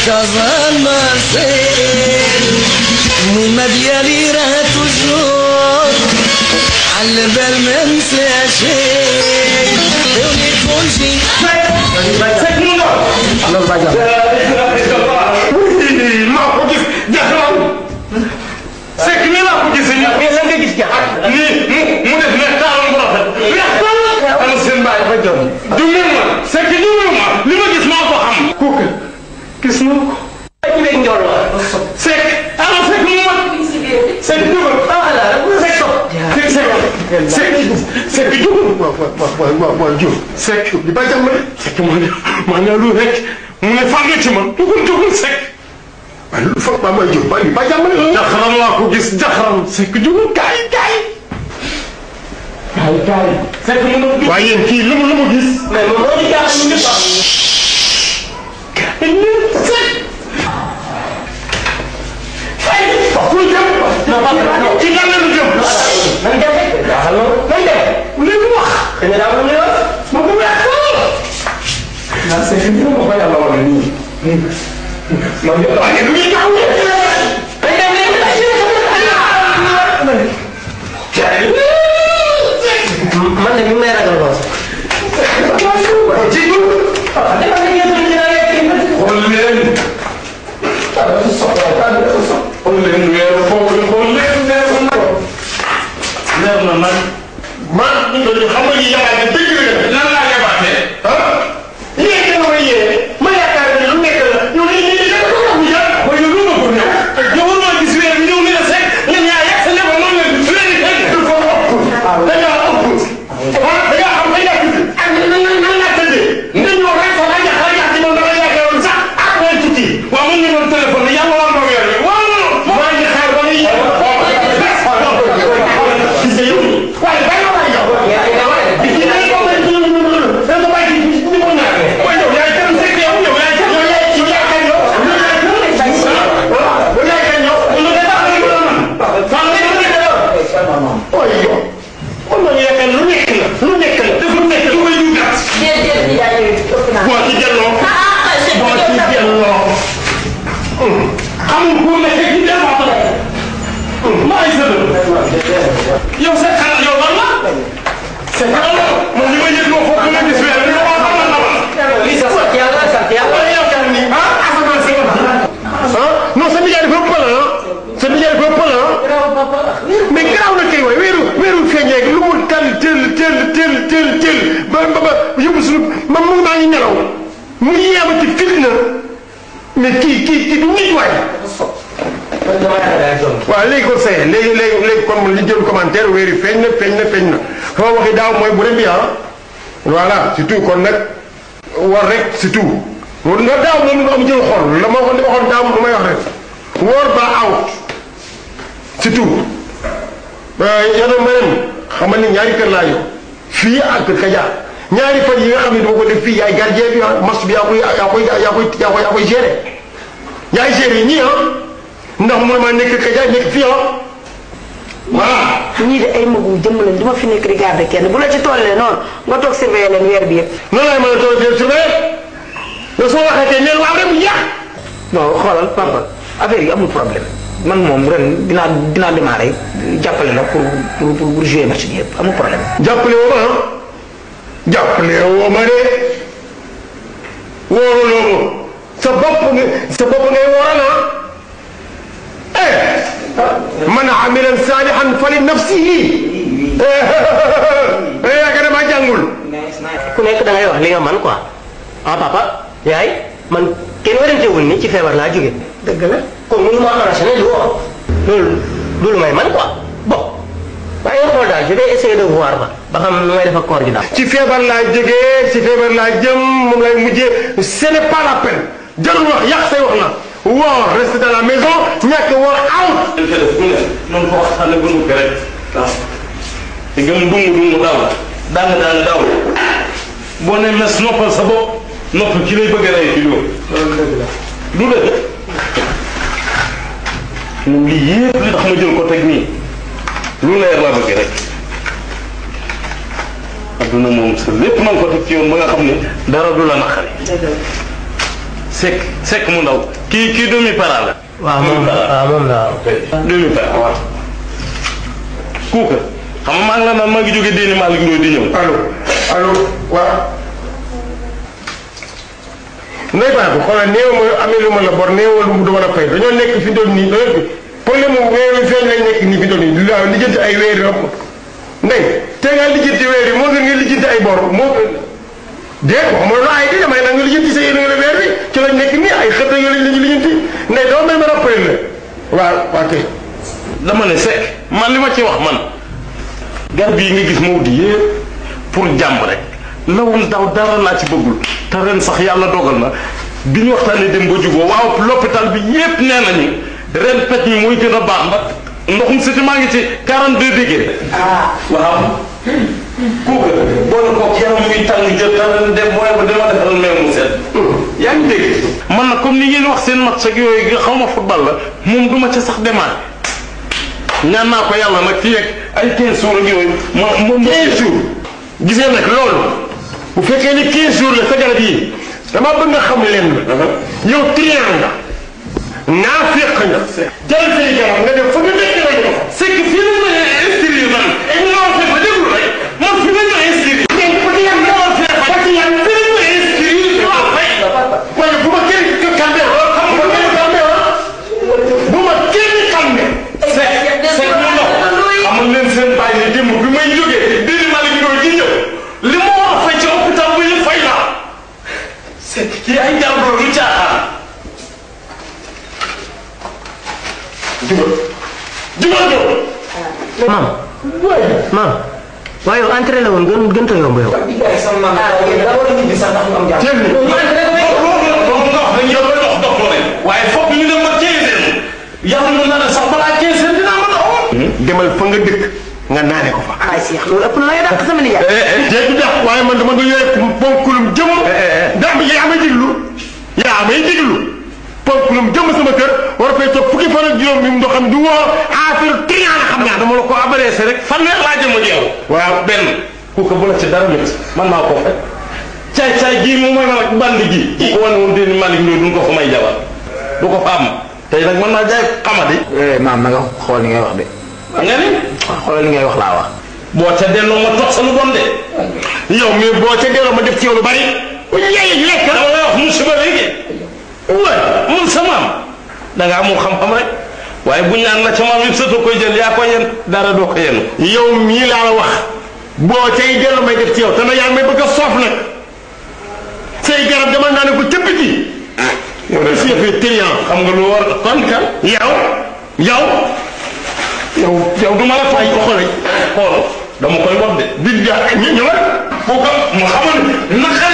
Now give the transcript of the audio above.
كظن مصير مما ديالي راه توجور على بال ما ننسى شيء دوني كل شيء ما كنت جهران سكني لا كنت سني يلا نجيك ني مو ده نختار المرافق انا سن باي فجر دمما سكني ما لما تسمع فهم كوك كسنو كده نجور سك انا سك مو سك دمما لا سك سك di ba jam sek ma na lu rek mu ne fa nga ci man dugul sek lu fa ba may jox ba di ba jam jaxaram la ko gis jaxaram sek dugul kay sek mu waaye kii lu mu gis mais mo di jax ñu ba sek ay fu jam na ci lan la jëm nan dem xalo nan dem li mu wax dañu da lu wax mo ko wax na sek ni mo ko yalla wala ni ma yo ay lu ñu taw ay dem leen man de mi may ragal lool ci du dama ne ngeen ñu rek xol leen xol leen weer foofu xol leen leer na man ñu do xam nga yi yabaate dëgg la lan la yabaate ah yéen da nga yee ma yaakaar ne lu nekk la ñu ni da ko wax ya ko ñu lu ma ko ñëw ñu war ma gis weer ñëw ni la sek ñu ñaa yak sa ñëw non leen weer yi dañ ko ëpp da nga ëpp ah da nga xam da nga ak nan la tëddee nga ñëw rek fa la ya ci moom da nga yaakaaroon sax ak way tuuti waaw mën ñu doon téléphone yàlla war ma weer waaw maa ngi xaar ba ni waaye bay ma waay yow di ci lay ko may ñu da ko bay ci ñu mo ñaar way yow yaay tam sek yow yaay tam yow yaay ci yaay kan yow bu yaay kan yow lu da tax ñu man fa nga ñu nekk yow oy yow on ma yaay kan lu nekk la def lu nekk lu koy ñu gat déedéet di yaay bo ci delloo bo ci delloo amul ko nekk ci delloo maa ngi sëb yow sa xanaa yow lan la sa xanaa man li ma yëg loo foofu nga gis weer bi wax na la li sa sant yàlla yow kan ni ah asamaan si ah non sa nijaay dafa ëpp la sa nijaay dafa ëpp la mais garaaw na kay waay weeru feeñeeg lu mu tël ba yóbbu suñu man mu maa ngi nelaw mu yeema ci fitna mais kii du nit waay waaw léegi kon say léegi kon li jël commentaire weer yi feeñ na xaw waxi daaw mooy bu bi ah voilà surtout kon nag war rek surtout na daaw moom nga am jël xol la ma waxoon daaw lu may wax rek woor ba out surtout yàlla ma leen xam ni ñaari kër laa yow fii ak kër Kaja ñaari fan yi nga xam ne dama ko def fii yaay gardien bi ah match bi yaa koy gérer yaay gérer ñii ah ndax mënu ma nekk Kaja nekk fii ah voilà. ñii de ay magum jëmm lañ du ma fi nekk di garder kenn bu la ci tollee noonu nga toog surveiller leen weer bi yëpp. noonu laay mën a toog di surveiller yow soo waxee tey neen waaw rek mu yàq. non xoolal papa affaire yi amul problème man moom ren dinaa démarrer jàppale la pour jouer match bi yëpp amul problème. jàppale woo ma ah jàppale woo ma de wóoruloo ko sa bopp ngay wóoral ah. man amilan salihan fali nafsihi yaakaar ne maa jàngul. ku nekk da ngay wax li nga man quoi ah papa yaay man kenn werantewul ni ci feebar laa jóge. dëgg la kon mënu ma enchaîner lu woo loolu may man quoi bon waaye nga xool daal je vais essayer de voir ba xam nu may def ak koor gi daal. ci feebar laa jógee ci feebar laa jëm moom lay mujjee ce n'est pas la peine jarul wax yàq say wax na. woor reste dans la maison ñàkk woor out. noonu ko waxtaane bu nu ko rek waaw te gëm dungu daaw boo ne mes noppal sa bopp noppal ki lay bëgg a rey ci loolu du dëgg moom lii yépp li tax ma jël ko teg nii lu leer laa bëgg rek adduna moom sa lépp na nga ko teg ci yoon ba nga xam ne dara du la naqari Seck mu ndaw kii doomi para la. waaw moom la doomi para waaw. kuuka xam nga maa ngi la naan maa ngi jóge déeni Malick Ndoye di ñëw. allo waaw. Ndeye Ba bi xoolal néew ma amee lu ma la bor néew lu mu du mën a fay dañoo nekk fi doon nii problème mu weeru feeñ lañ nekk nii fi doon nii lijjanti ay weer yi ndey te nga lijjanti weer yi moo gën nga lijjanti ay bor moo gën déet waxuma la ay di damay nag nga lijjanti sa yéene nga weer wi ci lañ nekk nii ay xët yoo lañ lañu lijjanti ndey doo may ma rappelé la waaw waa kay dama ne Seck man li ma ci wax man garab yi nga gis Maodo yëpp pour jàmm rek lawum daw dara laa ci bëggul te ren sax yàlla dogal na bi ñu waxtaanee dem ba juboo waaw l'hôpital bi yëpp nee nañu ren pej mi mooy gën a baax ndax ndoxum siti maa ngi ci 42 degré. waaw. kooku boole ko yaram muy tàng jël te ren dem mooy ba dama defal meew mu set. yaa ngi dégg. man nag comme ni ngeen wax seen match ak yooyu xaw ma football la moom du ma ca sax démarré ñaan naa ko yàlla nag fii ak ay 15 jours ak yooyu moom 15 jours gisee nag loolu bu fekkee ni 15 jours la sa garab yi dama bëgg nga xam leen yow triant nga naa féq nga jël say garab nga def fa nga nekk rek nga fa c'est que fii la ma inscrire man non c'est pas déglu rek man fi la ma inscrire mais ko di yam dama féq ba ci yam fi la ma inscrire waaw fay wala bu ma kenn kalme bu ma kenn kalme bu ma kenn kalme c'est mu ndox amul leen seen bàyyi ne démb bi may jógee déedéet Malick Ndoye di ñëw li ma war a fay ci hôpital bu yëpp fay naa c'est kii ay jàmbur lu caaxaan jubal maam waaye yow entré la woon gën ta yomb yow. waaye foog ñu dem ba 15 yàlla mën na ne sax balaa 15 dinaa mën a xool. demal fa nga dëkk nga naane ko fa. ay Cheikh loolu ëpp na la dàq sama nijaay. jéeg def waaye man dama nga yore ponkulum jëm. ndax yaa may diglu yaa may diglu ponkulum jëm sama kër war a fay toog fukki fan ak juróom mi mu xam du woo affaire triant la xam naa dama la ko adressé rek fanweer laa jëm ak yow. waaw benn kooku bu la ci dara métti man maa ko fekk caay gii moom mooy man ak bandi gi. bu ko wane woon déedéet Malick Ndoye duñ ko fa may jabar du ko fa am tey nag mën naa jaay xamadi. maam na nga xool li ngay wax de. nga ni. xoolal li ngay wax laa wax. boo ca delloo ma toog sa lu bon de. yow mais boo ca delloo ma def ci yow lu bari. yéen lekk dama lay wax musiba léegi. waaye mun sa maam da ngaa amul xam-xam rek waaye buñ naan la ca maam yëpp sëtoo koy jël yaa ko yen dara doo ko yenu. yow mii laa la wax boo cay delloo may def ci yow te nag yaa ngi may bëgg a soof nag say garab dama naa ne ko cëpp ci. yow de si yëfee triant xam nga lu war kon kan. yow du ma la fay xool dama koy wax de. bi ñëwal bu ko mu xamal naka